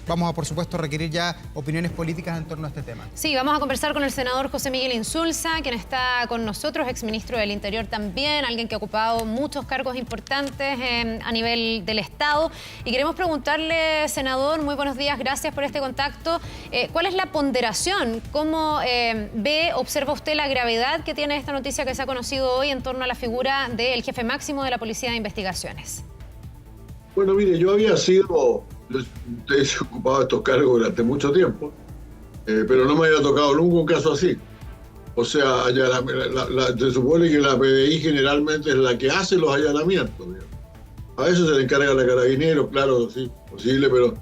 vamos a, por supuesto, requerir ya opiniones políticas en torno a este tema. Sí, vamos a conversar con el senador José Miguel Insulza, quien está con nosotros, exministro del Interior también, alguien que ha ocupado muchos cargos importantes a nivel del Estado. Y queremos preguntarle, senador, muy buenos días, gracias por este contacto. ¿Cuál es la ponderación? ¿Cómo observa usted la gravedad que tiene esta noticia que se ha conocido hoy en torno a la figura del jefe máximo de la Policía de Investigaciones? Bueno, mire, yo había ocupado estos cargos durante mucho tiempo, pero no me había tocado nunca un caso así. O sea, se supone que la PDI generalmente es la que hace los allanamientos, digamos. A veces se le encarga a la Carabineros, claro, sí, posible, pero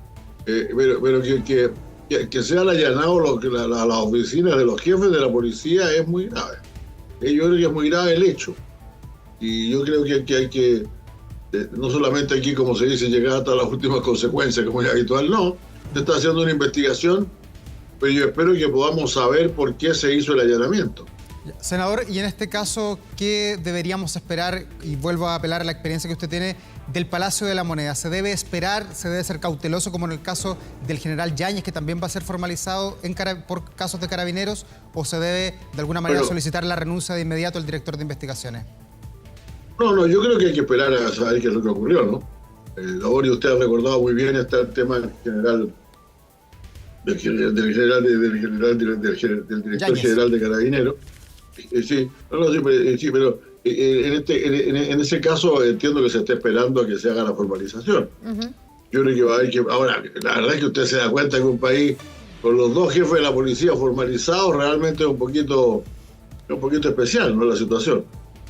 que sean allanados las oficinas de los jefes de la policía es muy grave. Yo creo que es muy grave el hecho. Y yo creo que hay que, no solamente aquí, como se dice, llegar hasta las últimas consecuencias, como es habitual, no. Se está haciendo una investigación, pero yo espero que podamos saber por qué se hizo el allanamiento. Senador, y en este caso, ¿qué deberíamos esperar? Y vuelvo a apelar a la experiencia que usted tiene del Palacio de la Moneda. ¿Se debe esperar, se debe ser cauteloso, como en el caso del general Yáñez, que también va a ser formalizado por casos de Carabineros, o se debe, de alguna manera, solicitar la renuncia de inmediato al director de investigaciones? No, yo creo que hay que esperar a saber qué es lo que ocurrió, ¿no? Ahora usted ha recordado muy bien el tema del director general de Carabineros. Sí, pero en ese caso entiendo que se está esperando a que se haga la formalización. Yo creo que va a haber que... Ahora, la verdad es que usted se da cuenta que un país con los dos jefes de la policía formalizados realmente es un poquito especial, ¿no?, la situación.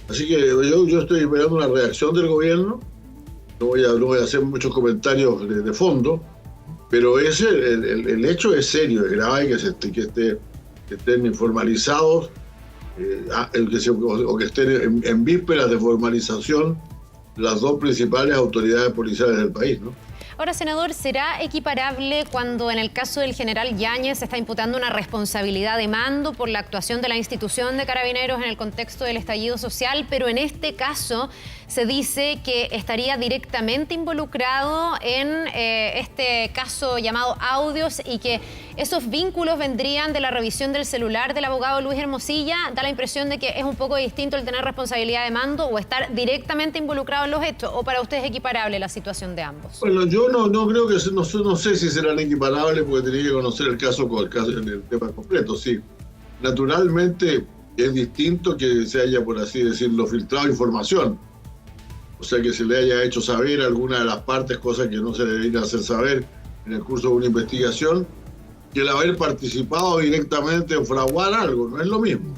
Así que yo estoy esperando una reacción del gobierno. No voy a hacer muchos comentarios de fondo, pero el hecho es serio, es grave que estén informalizados o que estén en vísperas de formalización las dos principales autoridades policiales del país, ¿no? Ahora, senador, ¿será equiparable cuando en el caso del general Yáñez se está imputando una responsabilidad de mando por la actuación de la institución de Carabineros en el contexto del estallido social, pero en este caso se dice que estaría directamente involucrado en este caso llamado Audios y que esos vínculos vendrían de la revisión del celular del abogado Luis Hermosilla? Da la impresión de que es un poco distinto el tener responsabilidad de mando o estar directamente involucrado en los hechos, ¿o para usted es equiparable la situación de ambos? Bueno, yo no creo que, no sé si serán equiparables, porque tenía que conocer el tema completo, sí. Naturalmente es distinto que se haya, por así decirlo, filtrado información. O sea, que se le haya hecho saber alguna de las partes, cosas que no se deberían hacer saber en el curso de una investigación, que el haber participado directamente en fraguar algo, no es lo mismo.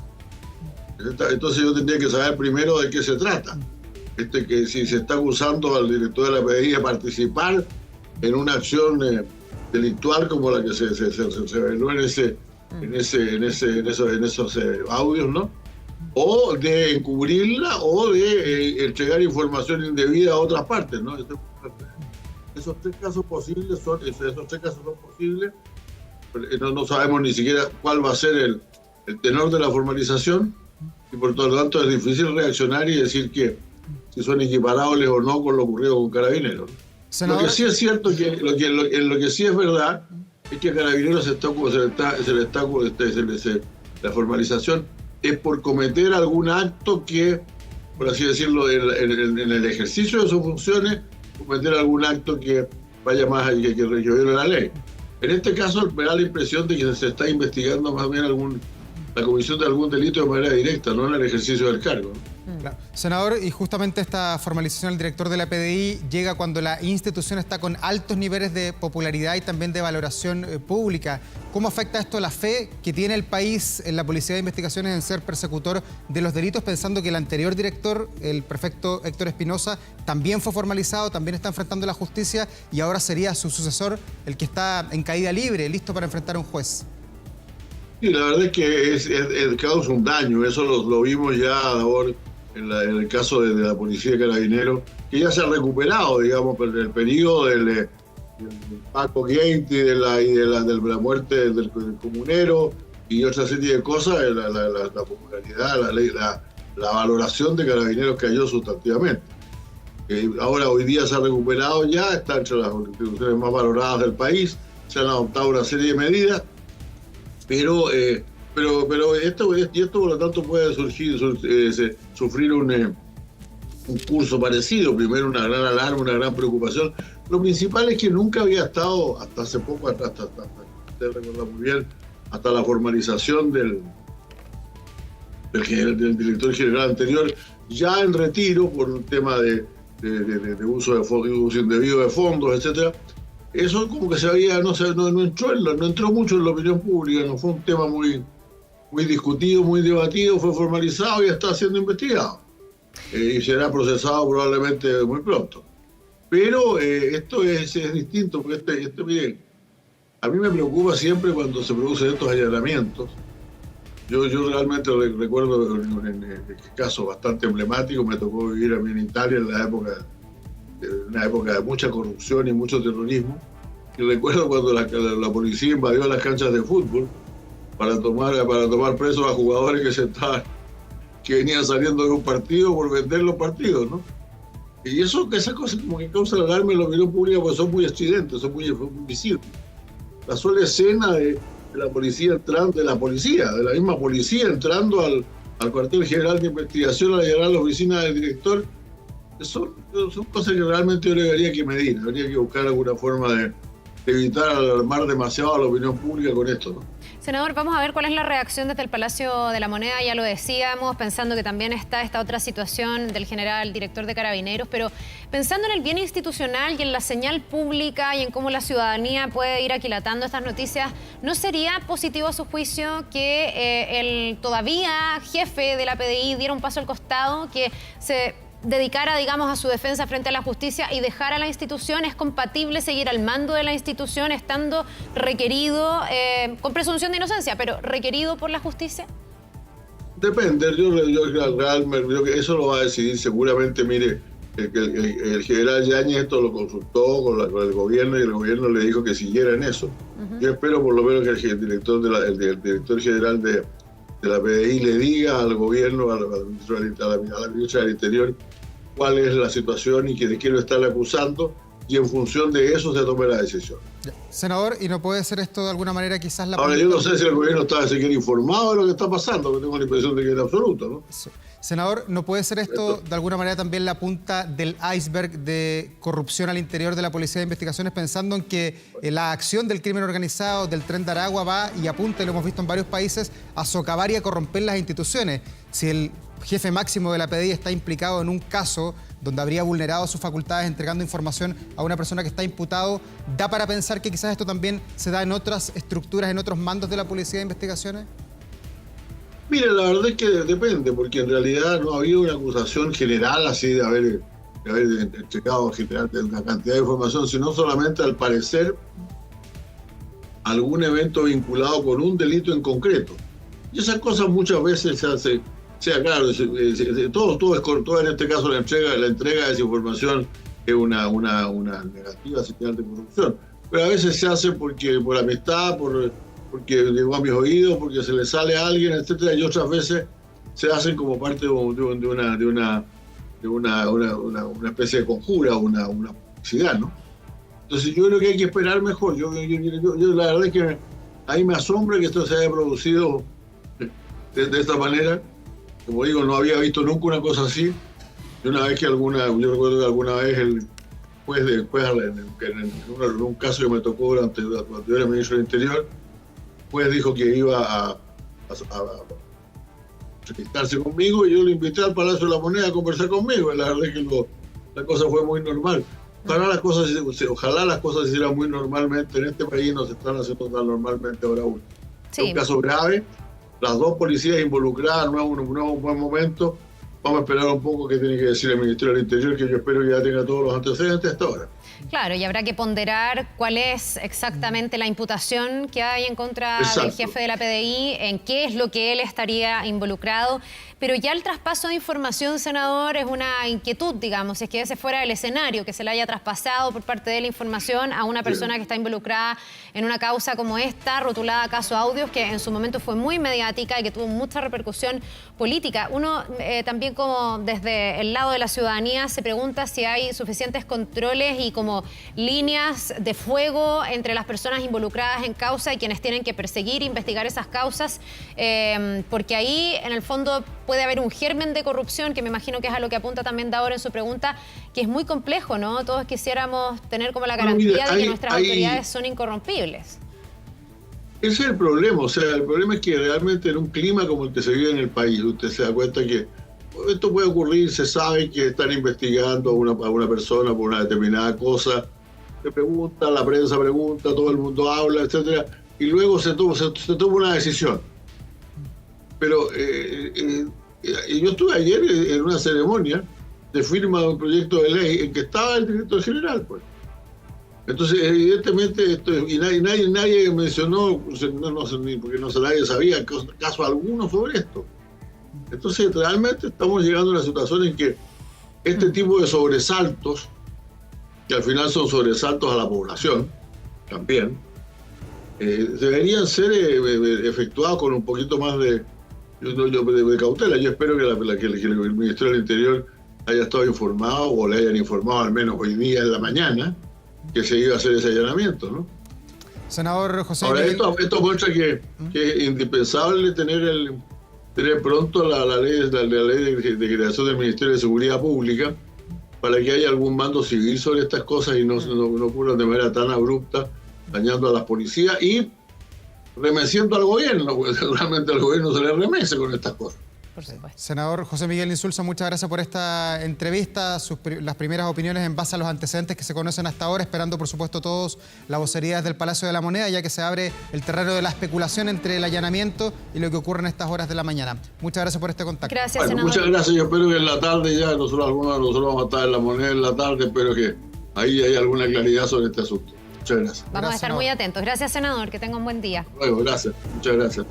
Entonces yo tendría que saber primero de qué se trata. Que si se está acusando al director de la PDI de participar en una acción delictual como la que se reveló en esos audios, ¿no? O de encubrirla o de entregar información indebida a otras partes, ¿no? Esos tres casos son posibles. No sabemos ni siquiera cuál va a ser el tenor de la formalización y por lo tanto es difícil reaccionar y decir que si son equiparables o no con lo ocurrido con Carabineros. Senador, lo que sí es cierto, lo que sí es verdad, es que a Carabineros la formalización es por cometer algún acto que, por así decirlo, en el ejercicio de sus funciones, cometer algún acto que vaya más allá, que viole la ley. En este caso me da la impresión de que se está investigando más bien la comisión de algún delito de manera directa, no en el ejercicio del cargo. Claro. Senador, y justamente esta formalización del director de la PDI llega cuando la institución está con altos niveles de popularidad y también de valoración pública. ¿Cómo afecta esto la fe que tiene el país en la Policía de Investigaciones en ser persecutor de los delitos, pensando que el anterior director, el prefecto Héctor Espinosa, también fue formalizado, también está enfrentando la justicia y ahora sería su sucesor el que está en caída libre, listo para enfrentar a un juez? Sí, la verdad es que causa un daño, eso lo vimos ya ahora en el caso de la Policía de Carabineros, que ya se ha recuperado, digamos, pero en el periodo del Paco Gainti y de la muerte del comunero y otra serie de cosas, la popularidad, la valoración de Carabineros cayó sustantivamente. Ahora hoy día se ha recuperado ya, está entre las instituciones más valoradas del país, se han adoptado una serie de medidas, pero esto por lo tanto puede sufrir un curso parecido. Primero una gran alarma, una gran preocupación. Lo principal es que nunca había estado, hasta hace poco, hasta usted recuerda muy bien, hasta la formalización del director general anterior, ya en retiro por un tema de uso indebido de fondos, etcétera. Eso como que no entró mucho en la opinión pública, no fue un tema muy discutido, muy debatido, fue formalizado y está siendo investigado. Y será procesado probablemente muy pronto. Pero esto es distinto, porque miren, a mí me preocupa siempre cuando se producen estos allanamientos. Yo realmente recuerdo en casos bastante emblemáticos. Me tocó vivir a mí en Italia en una época de mucha corrupción y mucho terrorismo. Y recuerdo cuando la policía invadió las canchas de fútbol para tomar presos a jugadores que venían saliendo de un partido por vender los partidos, ¿no? Y esas cosas como que causan alarma en la opinión pública, porque son muy accidentes, son muy visibles. La sola escena de la policía entrando, de la misma policía entrando al cuartel general de investigación a allanar la oficina del director, son cosas que realmente yo le habría que medir, habría que buscar alguna forma de evitar alarmar demasiado a la opinión pública con esto, ¿no? Senador, vamos a ver cuál es la reacción desde el Palacio de la Moneda, ya lo decíamos, pensando que también está esta otra situación del general director de Carabineros, pero pensando en el bien institucional y en la señal pública y en cómo la ciudadanía puede ir aquilatando estas noticias, ¿no sería positivo a su juicio que el todavía jefe de la PDI diera un paso al costado, que se dedicara, digamos, a su defensa frente a la justicia y dejar a la institución? ¿Es compatible seguir al mando de la institución estando requerido, con presunción de inocencia, pero requerido por la justicia? Depende, yo creo que eso lo va a decidir seguramente. Mire, el general Yáñez esto lo consultó con el gobierno y el gobierno le dijo que siguiera en eso. Yo espero por lo menos que el director general de la PDI le diga al gobierno, a la ministra del Interior, cuál es la situación y de quién lo están acusando, y en función de eso se tome la decisión. Senador, ¿y no puede ser esto de alguna manera quizás la... Ahora, yo no sé si el gobierno está siquiera informado de lo que está pasando, porque tengo la impresión de que es absoluto, ¿no? Sí. Senador, ¿no puede ser esto de alguna manera también la punta del iceberg de corrupción al interior de la Policía de Investigaciones, pensando en que la acción del crimen organizado, del Tren de Aragua, va y apunta, y lo hemos visto en varios países, a socavar y a corromper las instituciones? Si el jefe máximo de la PDI está implicado en un caso donde habría vulnerado sus facultades entregando información a una persona que está imputado, ¿da para pensar que quizás esto también se da en otras estructuras, en otros mandos de la Policía de Investigaciones? Mire, la verdad es que depende, porque en realidad no ha habido una acusación general así de haber entregado una cantidad de información, sino solamente, al parecer, algún evento vinculado con un delito en concreto. Y esas cosas muchas veces se hace, claro, todo en este caso la entrega de esa información es una negativa señal de corrupción. Pero a veces se hace por amistad, porque llegó a mis oídos, porque se le sale a alguien, etcétera, y otras veces se hacen como parte de una especie de conjura, una publicidad, ¿no? Entonces yo creo que hay que esperar mejor. Yo la verdad es que a mí me asombra que esto se haya producido de esta manera. Como digo, no había visto nunca una cosa así. Yo recuerdo que alguna vez en un caso que me tocó durante yo era ministro del Interior, pues dijo que iba a entrevistarse conmigo, y yo lo invité al Palacio de la Moneda a conversar conmigo. La verdad es que la cosa fue muy normal. Ojalá las cosas se hicieran muy normalmente en este país, no se están haciendo tan normalmente ahora aún. Sí. Es un caso grave, las dos policías involucradas, no es un buen momento. Vamos a esperar un poco qué tiene que decir el Ministerio del Interior, que yo espero que ya tenga todos los antecedentes hasta ahora. Claro, y habrá que ponderar cuál es exactamente la imputación que hay en contra del jefe de la PDI, en qué es lo que él estaría involucrado. Pero ya el traspaso de información, senador, es una inquietud, digamos, es que ese fuera el escenario, que se le haya traspasado por parte de la información a una persona que está involucrada en una causa como esta, rotulada Caso Audios, que en su momento fue muy mediática y que tuvo mucha repercusión política. Uno también, como desde el lado de la ciudadanía, se pregunta si hay suficientes controles y como como líneas de fuego entre las personas involucradas en causa y quienes tienen que perseguir e investigar esas causas, porque ahí en el fondo puede haber un germen de corrupción, que me imagino que es a lo que apunta también Daor en su pregunta, que es muy complejo, ¿no? Todos quisiéramos tener como la garantía de que nuestras autoridades son incorrompibles. Ese es el problema, o sea, el problema es que realmente en un clima como el que se vive en el país, usted se da cuenta que esto puede ocurrir, se sabe que están investigando a una persona por una determinada cosa, se pregunta, la prensa pregunta, todo el mundo habla, etcétera, y luego se toma una decisión. Pero yo estuve ayer en una ceremonia de firma de un proyecto de ley en que estaba el director general, pues. Entonces, evidentemente, nadie mencionó, no sé, porque nadie sabía caso alguno sobre esto. Entonces, realmente estamos llegando a una situación en que este tipo de sobresaltos, que al final son sobresaltos a la población, también, deberían ser efectuados con un poquito más de cautela. Yo espero que el Ministerio del Interior haya estado informado, o le hayan informado al menos hoy día en la mañana, que se iba a hacer ese allanamiento, ¿no? Senador José Ahora, Miguel... esto muestra que es indispensable tener pronto la ley de creación del Ministerio de Seguridad Pública para que haya algún mando civil sobre estas cosas y no ocurran de manera tan abrupta, dañando a las policías y remeciendo al gobierno, porque realmente al gobierno se le remece con estas cosas. Por supuesto. Senador José Miguel Insulza, muchas gracias por esta entrevista, las primeras opiniones en base a los antecedentes que se conocen hasta ahora, esperando por supuesto todos la vocería del Palacio de la Moneda, ya que se abre el terreno de la especulación entre el allanamiento y lo que ocurre en estas horas de la mañana. Muchas gracias por este contacto. Gracias, bueno, senador. muchas gracias, yo espero que en la tarde ya, algunos de nosotros vamos a estar en la Moneda en la tarde, espero que ahí haya alguna claridad sobre este asunto. Muchas gracias. Vamos a estar muy atentos. Gracias, senador, que tenga un buen día. Luego, gracias, muchas gracias.